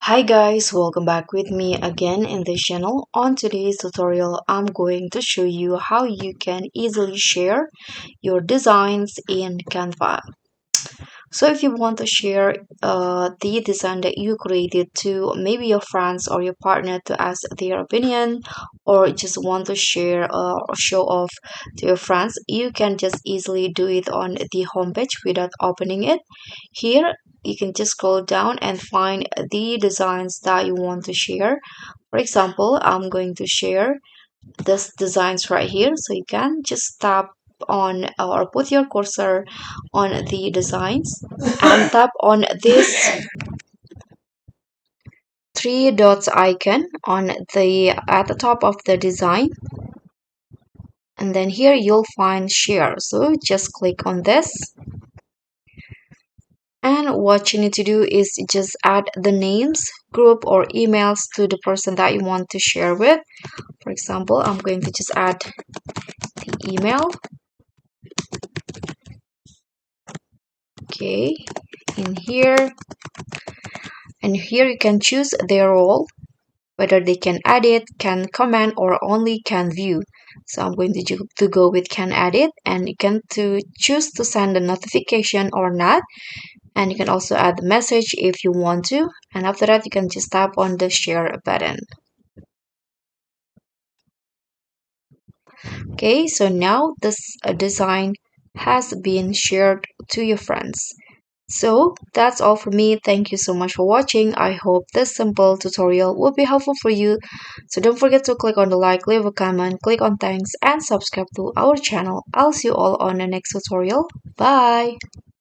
Hi guys, welcome back with me again in this channel. On today's tutorial, I'm going to show you how you can easily share your designs in Canva. So if you want to share the design that you created to maybe your friends or your partner to ask their opinion, or just want to share or show off to your friends, you can just easily do it on the homepage without opening it. Here you can just scroll down and find the designs that you want to share. For example, I'm going to share this designs right here, so you can just tap on or put your cursor on the designs and tap on this three dots icon on the at the top of the design, and then here you'll find share. So just click on this, and what you need to do is just add the names, group, or emails to the person that you want to share with. For example, I'm going to just add the email. Okay, in here, and here you can choose their role, whether they can edit, can comment, or only can view. So I'm going to go with can edit, and you can to choose to send a notification or not, and you can also add the message if you want to, and after that you can just tap on the share button. Okay, so now this design has been shared to your friends. So that's all for me. Thank you so much for watching. I hope this simple tutorial will be helpful for you. So don't forget to click on the like, leave a comment, click on thanks, and subscribe to our channel. I'll see you all on the next tutorial. Bye!